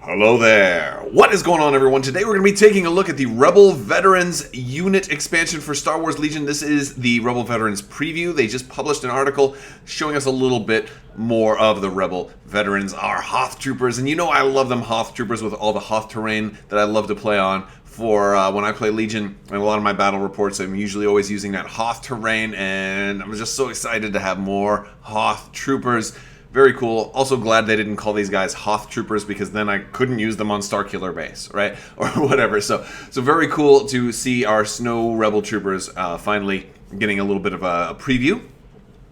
Hello there. What is going on, everyone? Today we're going to be taking a look at the Rebel Veterans Unit expansion for Star Wars Legion. This is the Rebel Veterans preview. They just published an article showing us a little bit more of the Rebel Veterans, our Hoth Troopers. And you know I love them Hoth Troopers with all the Hoth terrain that I love to play on. For when I play Legion and a lot of my battle reports, I'm usually always using that Hoth terrain, and I'm just so excited to have more Hoth Troopers. Very cool. Also glad they didn't call these guys Hoth Troopers, because then I couldn't use them on Starkiller Base, right? Or whatever. So very cool to see our Snow Rebel Troopers finally getting a little bit of a preview.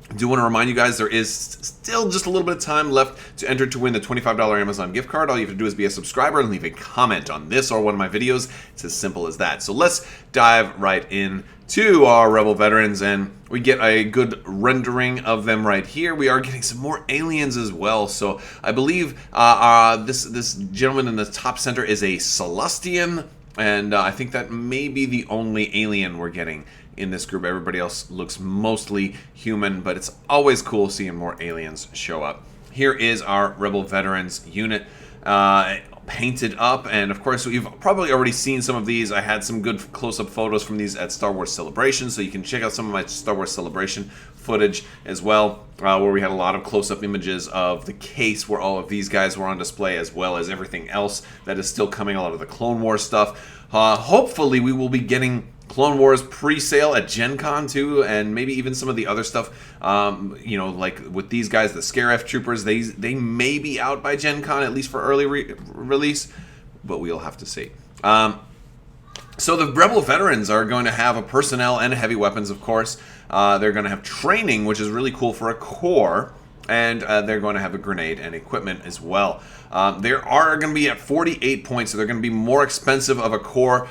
I do want to remind you guys there is still just a little bit of time left to enter to win the $25 Amazon gift card. All you have to do is be a subscriber and leave a comment on this or one of my videos. It's as simple as that. So let's dive right in to our Rebel Veterans, and we get a good rendering of them right here. We are getting some more aliens as well. So I believe this gentleman in the top center is a Celestian, and I think that may be the only alien we're getting in this group. Everybody else looks mostly human, but it's always cool seeing more aliens show up. Here is our Rebel Veterans unit painted up, and of course we've probably already seen some of these. I had some good close-up photos from these at Star Wars Celebration, so you can check out some of my Star Wars Celebration footage as well, where we had a lot of close-up images of the case where all of these guys were on display, as well as everything else that is still coming, a lot of the Clone Wars stuff. Hopefully we will be getting Clone Wars pre-sale at Gen Con too, and maybe even some of the other stuff, you know, like with these guys, the Scarif Troopers, they may be out by Gen Con, at least for early release, but we'll have to see. So the Rebel Veterans are going to have a personnel and heavy weapons, of course. They're going to have training, which is really cool for a core, and they're going to have a grenade and equipment as well. They are going to be at 48 points, so they're going to be more expensive of a core.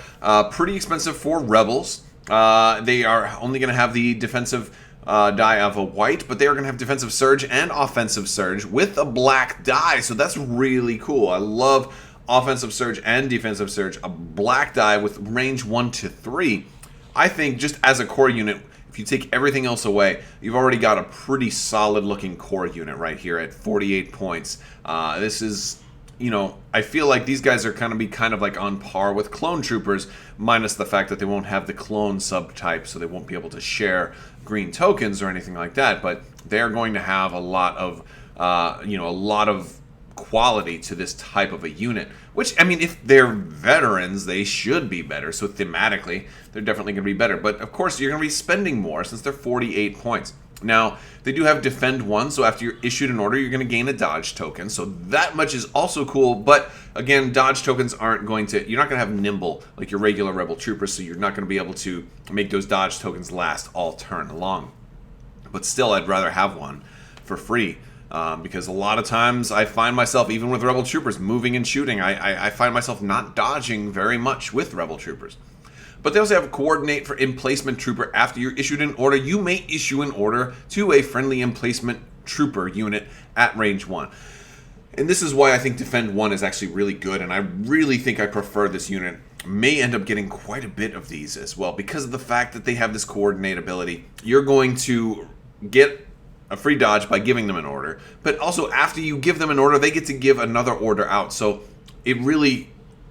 Pretty expensive for Rebels. They are only going to have the defensive die of a white, but they are going to have defensive surge and offensive surge with a black die, so that's really cool. I love offensive surge and defensive surge. A black die with range 1 to 3. I think just as a core unit, if you take everything else away, you've already got a pretty solid looking core unit right here at 48 points. This is, you know, I feel like these guys are kind of like on par with clone troopers, minus the fact that they won't have the clone subtype, so they won't be able to share green tokens or anything like that, but they're going to have a lot of, you know, a lot of quality to this type of a unit, which, I mean, if they're veterans, they should be better, so thematically they're definitely going to be better, but of course you're going to be spending more since they're 48 points. Now, they do have Defend 1, so after you're issued an order, you're going to gain a dodge token, so that much is also cool, but again, dodge tokens aren't going to, you're not going to have Nimble like your regular Rebel Troopers, so you're not going to be able to make those dodge tokens last all turn long. But still, I'd rather have one for free. Because a lot of times I find myself, even with Rebel Troopers, moving and shooting, I find myself not dodging very much with Rebel Troopers. But they also have Coordinate for Emplacement Trooper. After you're issued an order, you may issue an order to a friendly Emplacement Trooper unit at range 1. And this is why I think Defend 1 is actually really good, and I really think I prefer this unit. May end up getting quite a bit of these as well, because of the fact that they have this Coordinate ability. You're going to get a free dodge by giving them an order, but also after you give them an order, they get to give another order out. So it really,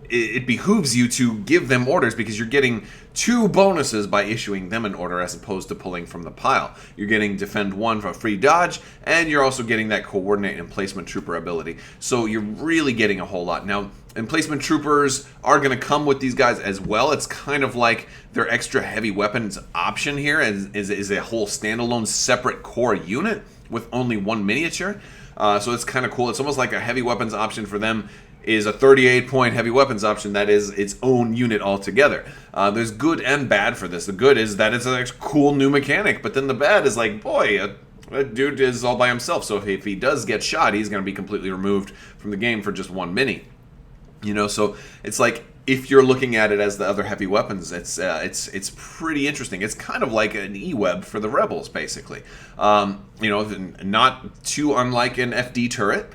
it behooves you to give them orders, because you're getting 2 bonuses by issuing them an order as opposed to pulling from the pile. You're getting Defend 1 for a free dodge, and you're also getting that Coordinate Emplacement Trooper ability. So you're really getting a whole lot. Now, Emplacement Troopers are going to come with these guys as well. It's kind of like their extra heavy weapons option here is a whole standalone separate core unit with only 1 miniature. So it's kind of cool. It's almost like a heavy weapons option for them is a 38-point heavy weapons option that is its own unit altogether. There's good and bad for this. The good is that it's a cool new mechanic, but then the bad is like, boy, that dude is all by himself. So if he does get shot, he's going to be completely removed from the game for just 1 mini. You know, so it's like, if you're looking at it as the other heavy weapons, it's pretty interesting. It's kind of like an E-Web for the Rebels, basically. You know, not too unlike an FD turret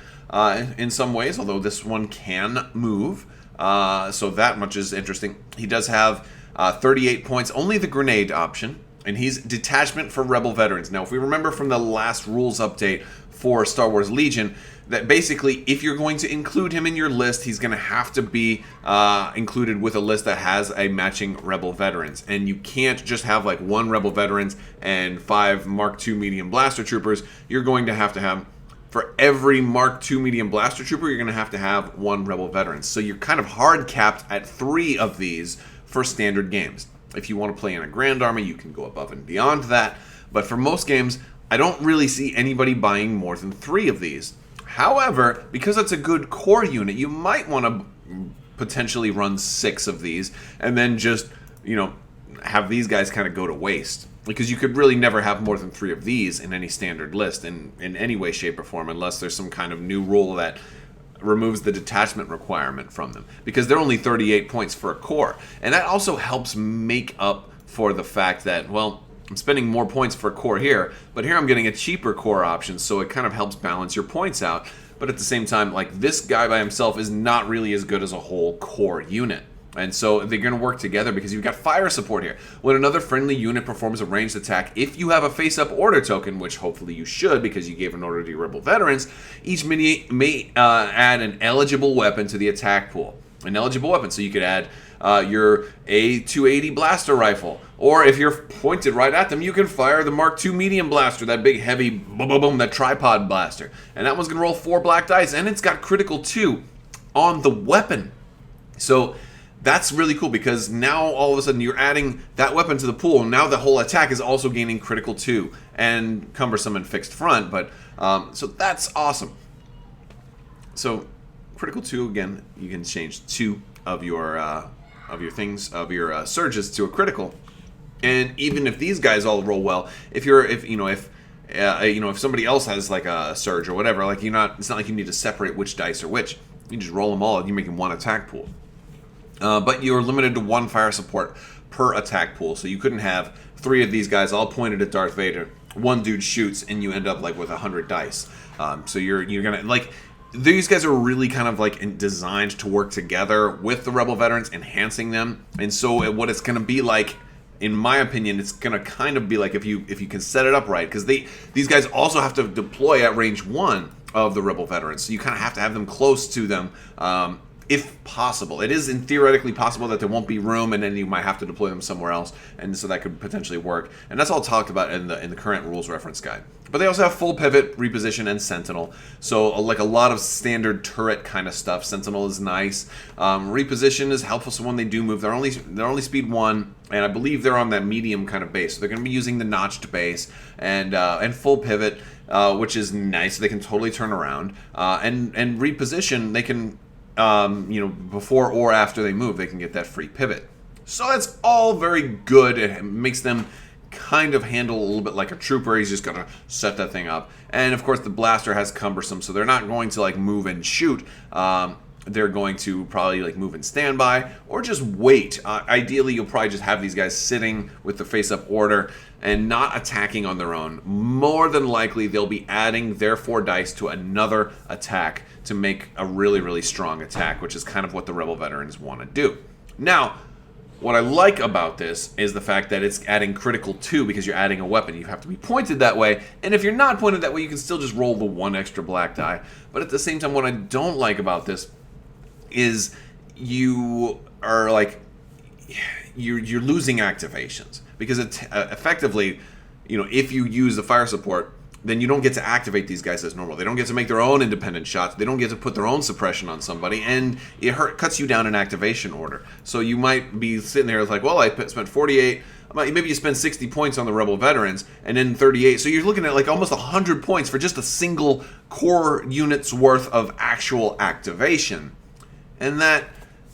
in some ways, although this one can move. So that much is interesting. He does have 38 points, only the grenade option, and he's detachment for Rebel Veterans. Now, if we remember from the last rules update for Star Wars Legion, that basically if you're going to include him in your list, he's going to have to be included with a list that has a matching Rebel Veterans. And you can't just have like 1 Rebel Veterans and 5 Mark II Medium Blaster Troopers. You're going to have, for every Mark II Medium Blaster Trooper, you're going to have 1 Rebel Veterans. So you're kind of hard capped at 3 of these for standard games. If you want to play in a Grand Army, you can go above and beyond that. But for most games, I don't really see anybody buying more than 3 of these. However, because it's a good core unit, you might want to potentially run 6 of these and then just, have these guys kind of go to waste. Because you could really never have more than 3 of these in any standard list in any way, shape, or form, unless there's some kind of new rule that removes the detachment requirement from them. Because they're only 38 points for a core. And that also helps make up for the fact that, well, I'm spending more points for a core here, but here I'm getting a cheaper core option, so it kind of helps balance your points out. But at the same time, like, this guy by himself is not really as good as a whole core unit. And so they're going to work together because you've got fire support here. When another friendly unit performs a ranged attack, if you have a face-up order token, which hopefully you should because you gave an order to your Rebel Veterans, each mini may add an eligible weapon to the attack pool. An eligible weapon, so you could add your A280 blaster rifle, or if you're pointed right at them, you can fire the Mark II medium blaster, that big heavy boom boom boom, that tripod blaster, and that one's gonna roll 4 black dice, and it's got critical 2 on the weapon. So that's really cool because now all of a sudden you're adding that weapon to the pool, and now the whole attack is also gaining critical 2 and cumbersome and fixed front. But so that's awesome. So critical 2 again, you can change 2 of your surges to a critical, and even if these guys all roll well, if somebody else has like a surge or whatever, like it's not like you need to separate which dice are which. You just roll them all and you make them 1 attack pool. But you're limited to 1 fire support per attack pool, so you couldn't have 3 of these guys all pointed at Darth Vader. One dude shoots and you end up like with 100 dice. So you're gonna like. These guys are really kind of like designed to work together with the Rebel Veterans, enhancing them. And so what it's going to be like, in my opinion, it's going to kind of be like if you can set it up right, because these guys also have to deploy at range 1 of the Rebel Veterans, so you kind of have to have them close to them. If possible. It is theoretically possible that there won't be room, and then you might have to deploy them somewhere else, and so that could potentially work. And that's all talked about in the current rules reference guide. But they also have full pivot, reposition, and sentinel. So like a lot of standard turret kind of stuff. Sentinel is nice. Reposition is helpful, so when they do move, they're only speed 1, and I believe they're on that medium kind of base. So they're going to be using the notched base and full pivot, which is nice. They can totally turn around and reposition. They can. Before or after they move, they can get that free pivot. So that's all very good. It makes them kind of handle a little bit like a trooper. He's just going to set that thing up. And of course, the blaster has cumbersome, so they're not going to like move and shoot. They're going to probably like move and standby or just wait. Ideally, you'll probably just have these guys sitting with the face-up order and not attacking on their own. More than likely, they'll be adding their 4 dice to another attack to make a really, really strong attack, which is kind of what the Rebel Veterans want to do. Now, what I like about this is the fact that it's adding critical 2 because you're adding a weapon. You have to be pointed that way, and if you're not pointed that way, you can still just roll the 1 extra black die. But at the same time, what I don't like about this is you are like you're losing activations because it effectively, if you use the fire support, then you don't get to activate these guys as normal. They don't get to make their own independent shots. They don't get to put their own suppression on somebody, and it cuts you down in activation order. So you might be sitting there like, well, I spent 48. Maybe you spend 60 points on the Rebel Veterans and then 38. So you're looking at like almost 100 points for just a single core unit's worth of actual activation. And that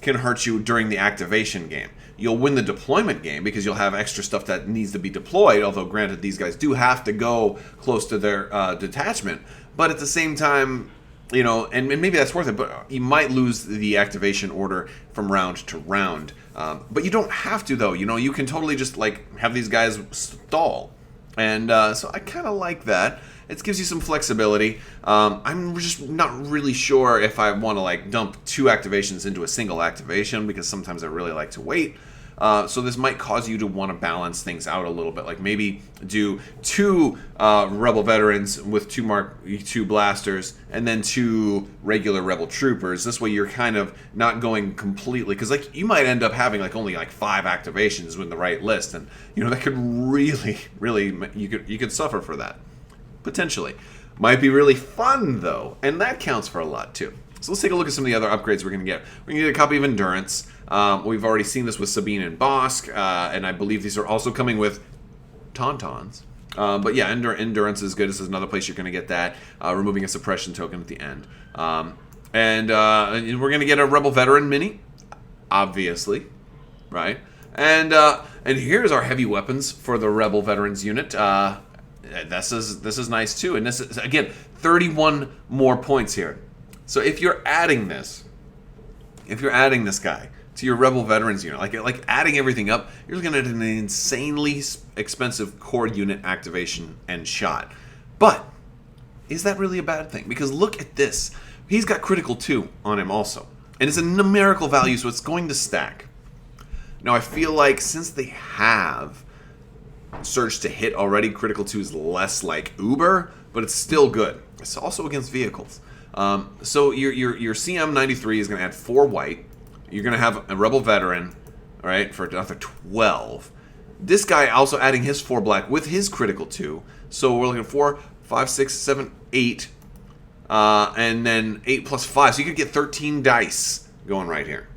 can hurt you during the activation game. You'll win the deployment game because you'll have extra stuff that needs to be deployed, although granted these guys do have to go close to their detachment. But at the same time, and maybe that's worth it, but you might lose the activation order from round to round. But you don't have to, though. You can totally just like have these guys stall. And so I kind of like that. It gives you some flexibility. I'm just not really sure if I want to like dump 2 activations into a single activation because sometimes I really like to wait. So this might cause you to want to balance things out a little bit. Like maybe do 2 Rebel Veterans with 2 Mark II blasters and then 2 regular Rebel Troopers. This way you're kind of not going completely, because like you might end up having like only like 5 activations in the right list, and you know that could really you could suffer for that potentially. Might be really fun though, and that counts for a lot too. So let's take a look at some of the other upgrades we're going to get. We're going to get a copy of Endurance. We've already seen this with Sabine and Bosk, and I believe these are also coming with Tauntauns. But yeah, Endurance is good. This is another place you're going to get that. Removing a suppression token at the end. And we're going to get a Rebel Veteran Mini, obviously, right? And here's our heavy weapons for the Rebel Veterans unit. This is nice too, and this is again 31 more points here. So if you're adding this guy to your Rebel Veterans unit, like adding everything up, you're looking at an insanely expensive core unit activation and shot. But is that really a bad thing? Because look at this. He's got critical 2 on him also. And it's a numerical value, so it's going to stack. Now I feel like since they have Surge to hit already, critical 2 is less like Uber, but it's still good. It's also against vehicles. So your CM93 is going to add 4 white. You're going to have a Rebel Veteran, all right, for another 12. This guy also adding his 4 black with his critical 2. So we're looking at 4, 5, 6, 7, 8, and then 8 plus 5. So you could get 13 dice going right here.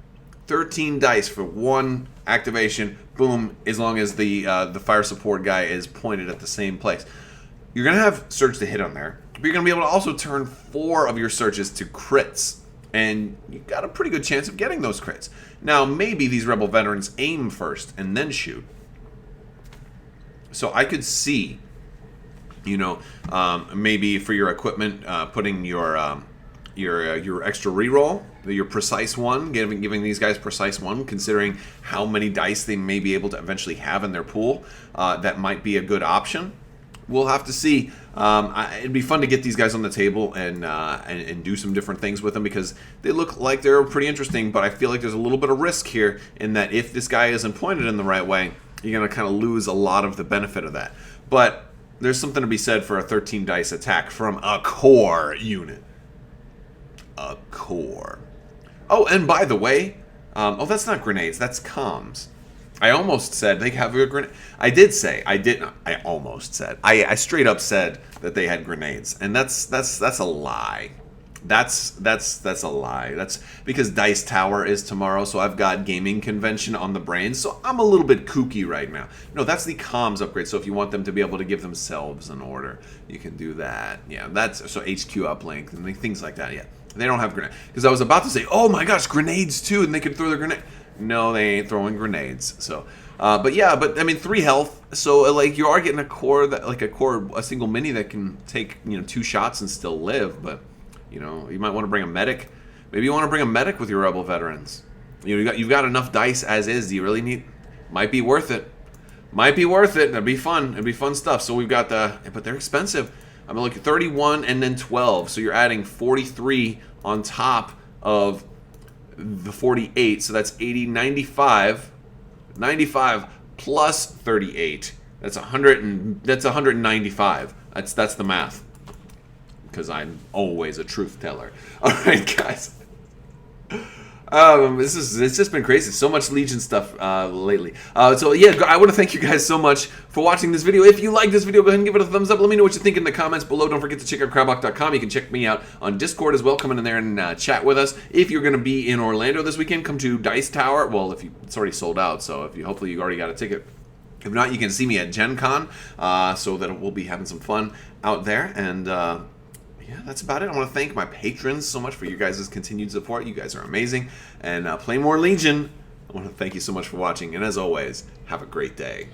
13 dice for 1 activation. Boom, as long as the fire support guy is pointed at the same place. You're going to have Surge to hit on there. But you're going to be able to also turn 4 of your searches to crits. And you've got a pretty good chance of getting those crits. Now, maybe these Rebel Veterans aim first and then shoot. So I could see, you know, maybe for your equipment, putting your extra reroll, your precise 1, giving these guys precise 1, considering how many dice they may be able to eventually have in their pool. That might be a good option. We'll have to see. It'd be fun to get these guys on the table and do some different things with them, because they look like they're pretty interesting, but I feel like there's a little bit of risk here in that if this guy isn't pointed in the right way, you're going to kind of lose a lot of the benefit of that. But there's something to be said for a 13 dice attack from a core unit. A core. Oh, and by the way, that's not grenades, that's comms. I almost said they have a grenade. I almost said. I straight up said that they had grenades, and that's a lie. That's a lie. That's because Dice Tower is tomorrow, so I've got gaming convention on the brain, so I'm a little bit kooky right now. No, that's the comms upgrade. So if you want them to be able to give themselves an order, you can do that. Yeah, that's so HQ uplink and things like that. Yeah, they don't have grenades, because I was about to say, oh my gosh, grenades too, and they could throw their grenade. No, they ain't throwing grenades. So, but I mean, 3 health. So like you are getting a core a single mini that can take 2 shots and still live. But you might want to bring a medic. Maybe you want to bring a medic with your Rebel Veterans. You've got enough dice as is. Do you really need? Might be worth it. Might be worth it. That'd be fun. It'd be fun stuff. So we've got but they're expensive. I'm mean, like 31 and then 12. So you're adding 43 on top of the 48, so that's 80, 95 plus 38. That's 195. That's the math, because I'm always a truth teller. All right, guys. It's just been crazy. So much Legion stuff lately. So yeah, I want to thank you guys so much for watching this video. If you like this video, go ahead and give it a thumbs up. Let me know what you think in the comments below. Don't forget to check out Crabbok.com. You can check me out on Discord as well. Come in there and chat with us. If you're going to be in Orlando this weekend, come to Dice Tower. Well, it's already sold out, so hopefully you already got a ticket. If not, you can see me at Gen Con, so that we'll be having some fun out there. And yeah, that's about it. I want to thank my patrons so much for you guys' continued support. You guys are amazing. And play more Legion. I want to thank you so much for watching. And as always, have a great day.